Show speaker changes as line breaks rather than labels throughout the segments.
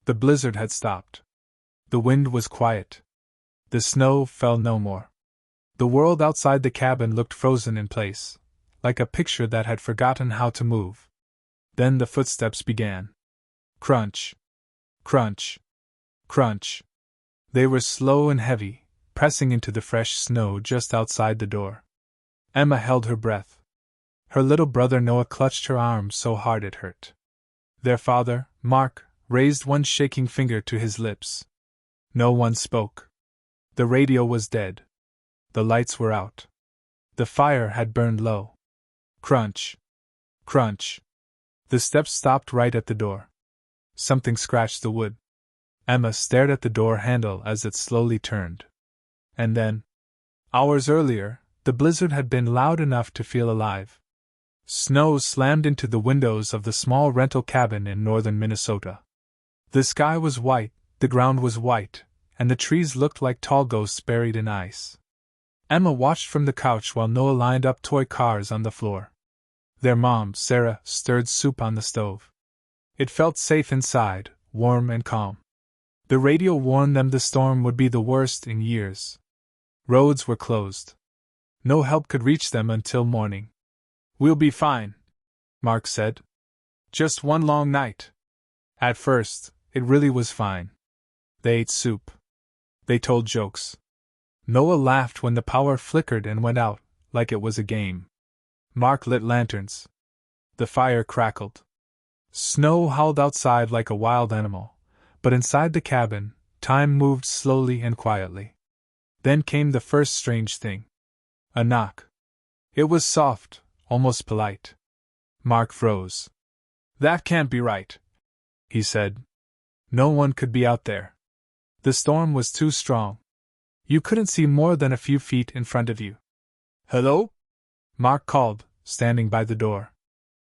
The blizzard had stopped. The wind was quiet. The snow fell no more. The world outside the cabin looked frozen in place, like a picture that had forgotten how to move. Then the footsteps began. Crunch. Crunch. Crunch. They were slow and heavy, pressing into the fresh snow just outside the door. Emma held her breath. Her little brother Noah clutched her arm so hard it hurt. Their father, Mark, raised one shaking finger to his lips. No one spoke. The radio was dead. The lights were out. The fire had burned low. Crunch. Crunch. The steps stopped right at the door. Something scratched the wood. Emma stared at the door handle as it slowly turned. And then, hours earlier, the blizzard had been loud enough to feel alive. Snow slammed into the windows of the small rental cabin in northern Minnesota. The sky was white, the ground was white, and the trees looked like tall ghosts buried in ice. Emma watched from the couch while Noah lined up toy cars on the floor. Their mom, Sarah, stirred soup on the stove. It felt safe inside, warm and calm. The radio warned them the storm would be the worst in years. Roads were closed. No help could reach them until morning. "We'll be fine," Mark said. "Just one long night." At first, it really was fine. They ate soup. They told jokes. Noah laughed when the power flickered and went out, like it was a game. Mark lit lanterns. The fire crackled. Snow howled outside like a wild animal, but inside the cabin, time moved slowly and quietly. Then came the first strange thing. A knock. It was soft, almost polite. Mark froze. "That can't be right," he said. No one could be out there. The storm was too strong. You couldn't see more than a few feet in front of you. "Hello?" Mark called, standing by the door.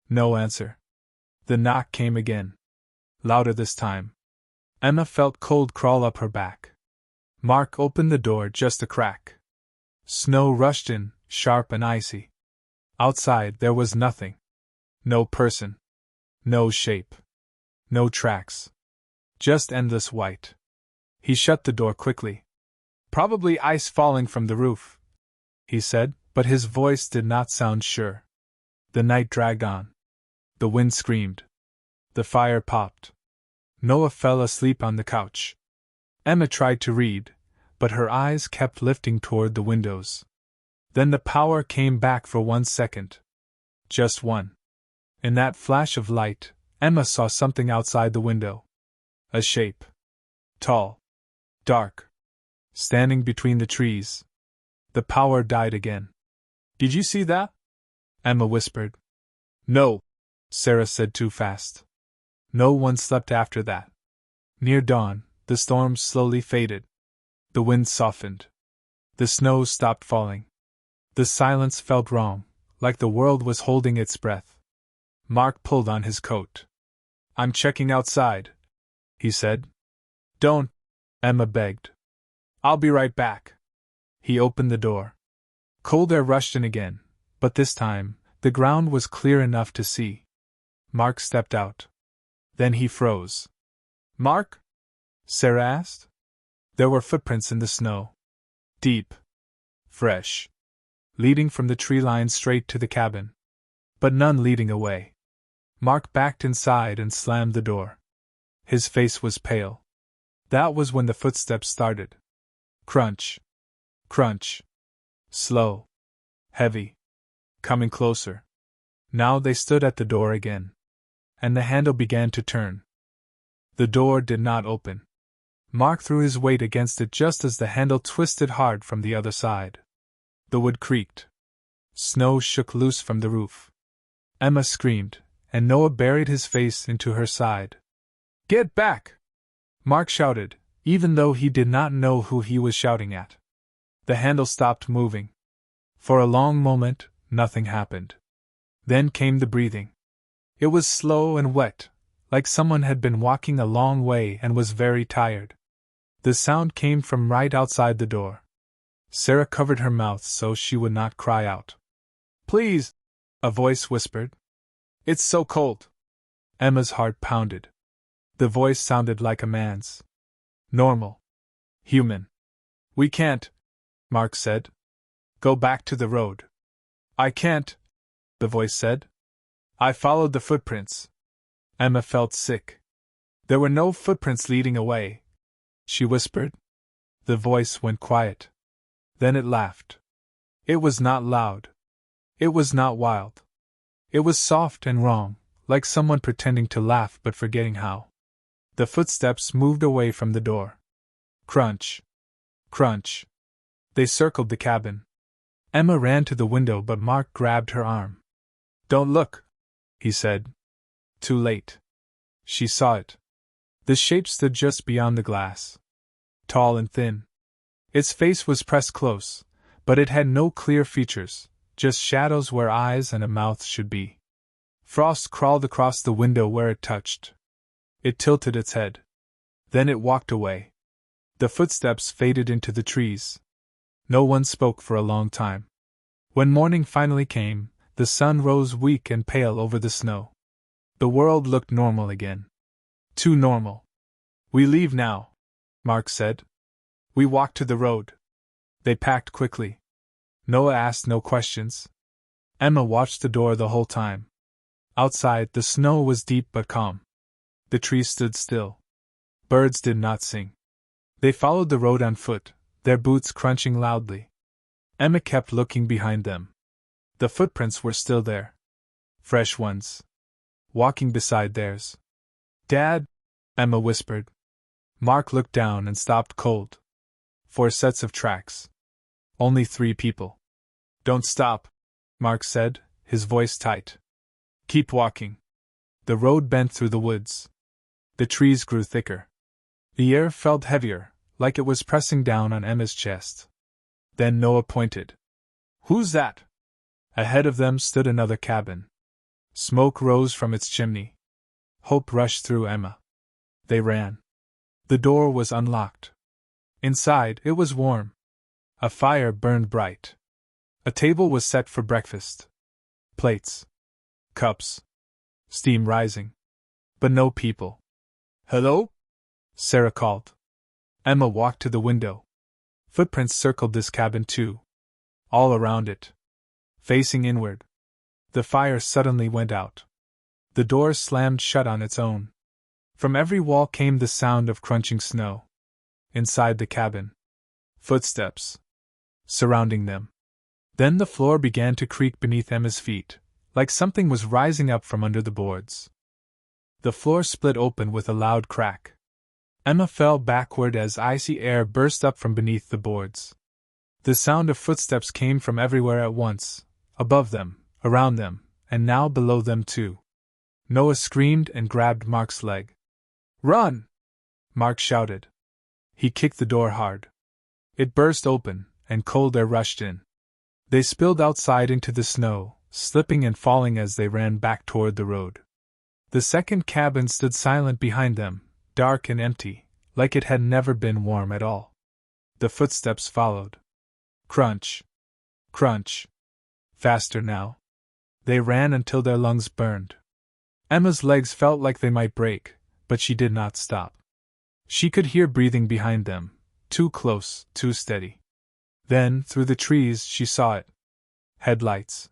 No answer. The knock came again. Louder this time. Emma felt cold crawl up her back. Mark opened the door just a crack. Snow rushed in, sharp and icy. Outside there was nothing. No person. No shape. No tracks. Just endless white. He shut the door quickly. "Probably ice falling from the roof," he said, but his voice did not sound sure. The night dragged on. The wind screamed. The fire popped. Noah fell asleep on the couch. Emma tried to read, but her eyes kept lifting toward the windows. Then the power came back for 1 second. Just one. In that flash of light, Emma saw something outside the window. A shape. Tall. Dark. Standing between the trees. The power died again. "Did you see that?" Emma whispered. "No," Sarah said too fast. No one slept after that. Near dawn, the storm slowly faded. The wind softened. The snow stopped falling. The silence felt wrong, like the world was holding its breath. Mark pulled on his coat. "I'm checking outside," he said. "Don't," Emma begged. "I'll be right back." He opened the door. Cold air rushed in again, but this time, the ground was clear enough to see. Mark stepped out. Then he froze. "Mark?" Sarah asked. There were footprints in the snow. Deep. Fresh. Leading from the tree line straight to the cabin. But none leading away. Mark backed inside and slammed the door. His face was pale. That was when the footsteps started. Crunch. Crunch. Slow. Heavy. Coming closer. Now they stood at the door again. And the handle began to turn. The door did not open. Mark threw his weight against it just as the handle twisted hard from the other side. The wood creaked. Snow shook loose from the roof. Emma screamed, and Noah buried his face into her side. "Get back!" Mark shouted, even though he did not know who he was shouting at. The handle stopped moving. For a long moment, nothing happened. Then came the breathing. It was slow and wet, like someone had been walking a long way and was very tired. The sound came from right outside the door. Sarah covered her mouth so she would not cry out. "Please," a voice whispered. "It's so cold." Emma's heart pounded. The voice sounded like a man's. Normal. Human. We can't, Mark said. Go back to the road. I can't, the voice said. I followed the footprints. Emma felt sick. There were no footprints leading away, she whispered. The voice went quiet. Then it laughed. It was not loud. It was not wild. It was soft and wrong, like someone pretending to laugh but forgetting how. The footsteps moved away from the door. Crunch. Crunch. They circled the cabin. Emma ran to the window, but Mark grabbed her arm. Don't look, he said. Too late. She saw it. The shape stood just beyond the glass. Tall and thin. Its face was pressed close, but it had no clear features, just shadows where eyes and a mouth should be. Frost crawled across the window where it touched. It tilted its head. Then it walked away. The footsteps faded into the trees. No one spoke for a long time. When morning finally came, the sun rose weak and pale over the snow. The world looked normal again. Too normal. We leave now, Mark said. We walked to the road. They packed quickly. Noah asked no questions. Emma watched the door the whole time. Outside, the snow was deep but calm. The trees stood still. Birds did not sing. They followed the road on foot, their boots crunching loudly. Emma kept looking behind them. The footprints were still there. Fresh ones. Walking beside theirs. Dad, Emma whispered. Mark looked down and stopped cold. 4 sets of tracks. Only 3 people. Don't stop, Mark said, his voice tight. Keep walking. The road bent through the woods. The trees grew thicker. The air felt heavier, like it was pressing down on Emma's chest. Then Noah pointed. Who's that? Ahead of them stood another cabin. Smoke rose from its chimney. Hope rushed through Emma. They ran. The door was unlocked. Inside, it was warm. A fire burned bright. A table was set for breakfast. Plates. Cups. Steam rising. But no people. Hello? Sarah called. Emma walked to the window. Footprints circled this cabin too. All around it. Facing inward. The fire suddenly went out. The door slammed shut on its own. From every wall came the sound of crunching snow. Inside the cabin. Footsteps. Surrounding them. Then the floor began to creak beneath Emma's feet, like something was rising up from under the boards. The floor split open with a loud crack. Emma fell backward as icy air burst up from beneath the boards. The sound of footsteps came from everywhere at once, above them, around them, and now below them too. Noah screamed and grabbed Mark's leg. Run! Mark shouted. He kicked the door hard. It burst open, and cold air rushed in. They spilled outside into the snow, slipping and falling as they ran back toward the road. The second cabin stood silent behind them, dark and empty, like it had never been warm at all. The footsteps followed. Crunch. Crunch. Faster now. They ran until their lungs burned. Emma's legs felt like they might break, but she did not stop. She could hear breathing behind them, too close, too steady. Then, through the trees, she saw it. Headlights.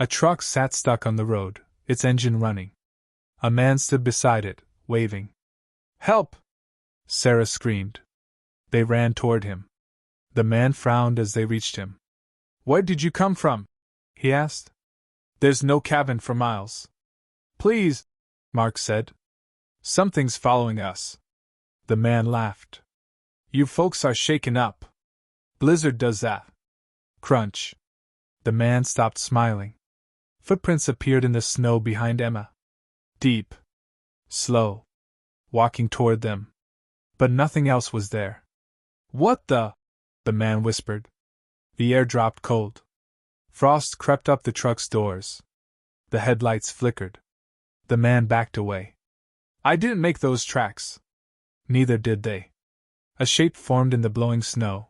A truck sat stuck on the road, its engine running. A man stood beside it, waving. Help! Sarah screamed. They ran toward him. The man frowned as they reached him. Where did you come from? He asked. There's no cabin for miles. Please, Mark said. Something's following us. The man laughed. You folks are shaken up. Blizzard does that. Crunch. The man stopped smiling. Footprints appeared in the snow behind Emma. Deep. Slow. Walking toward them. But nothing else was there. What the? The man whispered. The air dropped cold. Frost crept up the truck's doors. The headlights flickered. The man backed away. I didn't make those tracks. Neither did they. A shape formed in the blowing snow.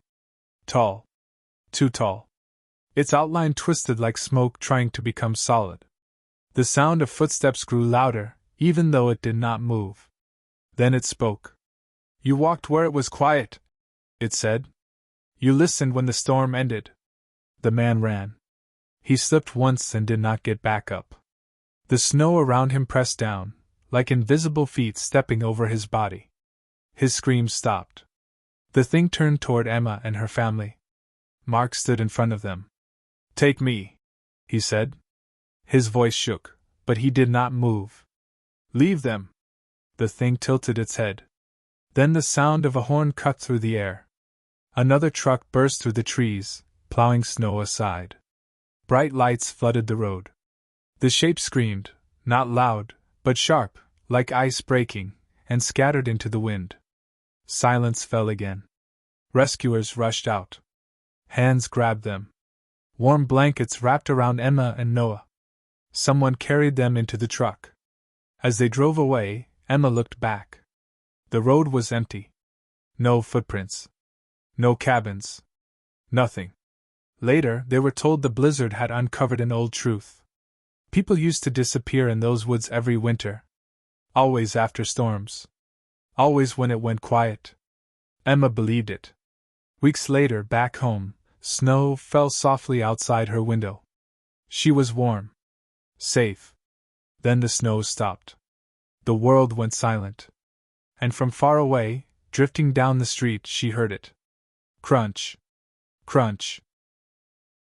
Tall. Too tall. Its outline twisted like smoke trying to become solid. The sound of footsteps grew louder, even though it did not move. Then it spoke. You walked where it was quiet, it said. You listened when the storm ended. The man ran. He slipped once and did not get back up. The snow around him pressed down, like invisible feet stepping over his body. His screams stopped. The thing turned toward Emma and her family. Mark stood in front of them. Take me, he said. His voice shook, but he did not move. Leave them. The thing tilted its head. Then the sound of a horn cut through the air. Another truck burst through the trees, plowing snow aside. Bright lights flooded the road. The shape screamed, not loud, but sharp, like ice breaking, and scattered into the wind. Silence fell again. Rescuers rushed out. Hands grabbed them. Warm blankets wrapped around Emma and Noah. Someone carried them into the truck. As they drove away, Emma looked back. The road was empty. No footprints. No cabins. Nothing. Later, they were told the blizzard had uncovered an old truth. People used to disappear in those woods every winter. Always after storms. Always when it went quiet. Emma believed it. Weeks later, back home, snow fell softly outside her window. She was warm. Safe. Then the snow stopped. The world went silent. And from far away, drifting down the street, she heard it. Crunch. Crunch.